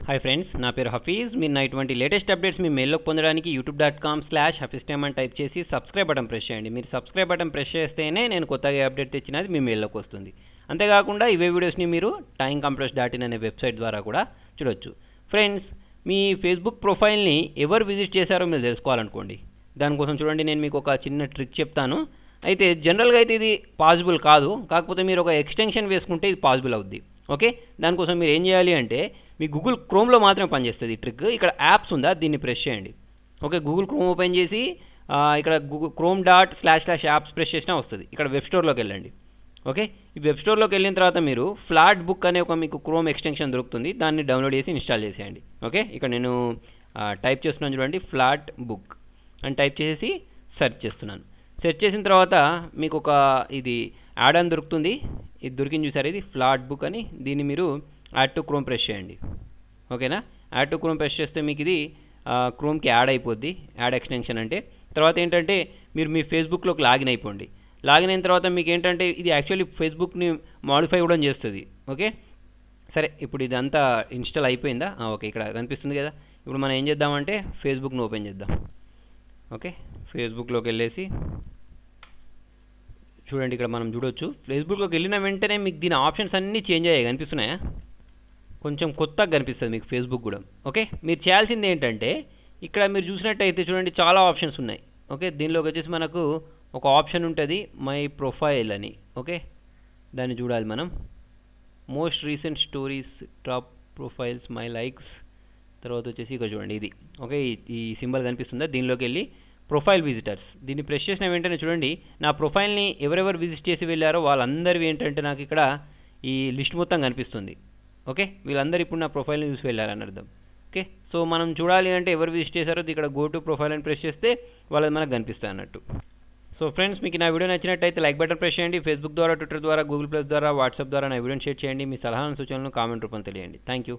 Hi friends, నా పేరు హఫీజ్. మీరు నా ఇటువంటి లేటెస్ట్ అప్డేట్స్ మీ మెయిల్లోకి పొందడానికి youtube.com/hafiztime అని టైప్ చేసి సబ్స్క్రైబ్ బటన్ ప్రెస్ చేయండి. మీరు సబ్స్క్రైబ్ బటన్ ప్రెస్ చేస్తేనే నేను కొత్తగా అప్డేట్ తెచ్చినది మీ మెయిల్లోకి వస్తుంది. అంతేకాకుండా ఇవే వీడియోస్ని మీరు timecompress.in అనే వెబ్సైట్ ద్వారా కూడా చూడొచ్చు. ఫ్రెండ్స్, మీ ఫేస్బుక్ ప్రొఫైల్ని ఎవరు విజిట్ చేశారో మీరు తెలుసుకోవాలనుకోండి. దానికోసం చూడండి, నేను మీకు ఒక చిన్న ట్రిక్ చెప్తాను. అయితే జనరల్గా అయితే ఇది పాసిబుల్ కాదు, కాకపోతే మీరు ఒక ఎక్స్టెన్షన్ వేసుకుంటే ఇది పాసిబుల్ అవుద్ది. ఓకే, దానికోసం మీరు ఏం చేయాలి అంటే మీ గూగుల్ క్రోమ్లో మాత్రమే పనిచేస్తుంది ఈ ట్రిక్. ఇక్కడ యాప్స్ ఉందా, దీన్ని ప్రెస్ చేయండి. ఓకే, గూగుల్ క్రోమ్ ఓపెన్ చేసి ఇక్కడ గూగుల్ chrome.//apps ప్రెస్ చేసినా వస్తుంది. ఇక్కడ వెబ్ స్టోర్లోకి వెళ్ళండి. ఓకే, ఈ వెబ్ స్టోర్లోకి వెళ్ళిన తర్వాత మీరు ఫ్లాట్ బుక్ అనే ఒక మీకు క్రోమ్ ఎక్స్టెన్షన్ దొరుకుతుంది, దాన్ని డౌన్లోడ్ చేసి ఇన్స్టాల్ చేసేయండి. ఓకే, ఇక్కడ నేను టైప్ చేస్తున్నాను చూడండి, ఫ్లాట్ బుక్ అని టైప్ చేసి సెర్చ్ చేస్తున్నాను. సెర్చ్ చేసిన తర్వాత మీకు ఒక ఇది యాడ్ అని దొరుకుతుంది. ఇది దొరికింది చూసారు, ఇది ఫ్లాట్ బుక్ అని. దీన్ని మీరు యాడ్ టు క్రోమ్ ప్రెస్ చేయండి. ఓకేనా, యాడ్ టు క్రోమ్ ప్రెస్ చేస్తే మీకు ఇది క్రోమ్కి యాడ్ అయిపోద్ది. యాడ్ ఎక్స్టెన్షన్ అంటే తర్వాత ఏంటంటే మీరు మీ ఫేస్బుక్లోకి లాగిన్ అయిపోండి. లాగిన్ అయిన తర్వాత మీకు ఏంటంటే ఇది యాక్చువల్లీ ఫేస్బుక్ని మాడిఫై కూడా చేస్తుంది. ఓకే, సరే, ఇప్పుడు ఇదంతా ఇన్స్టాల్ అయిపోయిందా? ఓకే, ఇక్కడ కనిపిస్తుంది కదా. ఇప్పుడు మనం ఏం చేద్దామంటే ఫేస్బుక్ని ఓపెన్ చేద్దాం. ఓకే, ఫేస్బుక్లోకి వెళ్ళేసి చూడండి, ఇక్కడ మనం చూడొచ్చు. ఫేస్బుక్లోకి వెళ్ళిన వెంటనే మీకు దీని ఆప్షన్స్ అన్నీ చేంజ్ అయ్యాయి, కనిపిస్తున్నాయా? కొంచెం కొత్తగా కనిపిస్తుంది మీకు ఫేస్బుక్ కూడా. ఓకే, మీరు చేయాల్సింది ఏంటంటే ఇక్కడ మీరు చూసినట్టయితే చూడండి, చాలా ఆప్షన్స్ ఉన్నాయి. ఓకే, దీనిలోకి వచ్చేసి మనకు ఒక ఆప్షన్ ఉంటుంది మై ప్రొఫైల్ అని. ఓకే, దాన్ని చూడాలి మనం. Most recent stories, top profiles, my likes, తర్వాత వచ్చేసి ఇక్కడ చూడండి ఇది. ఓకే, ఈ సింబల్ కనిపిస్తుందా? దీనిలోకి వెళ్ళి ప్రొఫైల్ విజిటర్స్, దీన్ని ప్రెస్ చేసిన వెంటనే చూడండి, నా ప్రొఫైల్ని ఎవరెవరు విజిట్ చేసి వెళ్ళారో వాళ్ళందరివి ఏంటంటే నాకు ఇక్కడ ఈ లిస్ట్ మొత్తం కనిపిస్తుంది. ఓకే, వీళ్ళందరూ ఇప్పుడు నా ప్రొఫైల్ని చూసి వెళ్ళారని అర్థం. ఓకే, సో మనం చూడాలి అంటే ఎవరు విజిట్ చేశారో ఇక్కడ గో టు ప్రొఫైల్ అని ప్రెస్ చేస్తే వాళ్ళది మనకు కనిపిస్తాయి అన్నట్టు. సో ఫ్రెండ్స్, మీకు నా వీడియో నచ్చినట్టయితే లైక్ బటన్ ప్రెస్ చేయండి. ఫేస్బుక్ ద్వారా, ట్విట్టర్ ద్వారా, గూగుల్ ప్లస్ ద్వారా, వాట్సాప్ ద్వారా నా వీడియోని షేర్ చేయండి. మీ సలహాలను సూచనలను కామెంట్ రూపంలో తెలియండి. Thank you.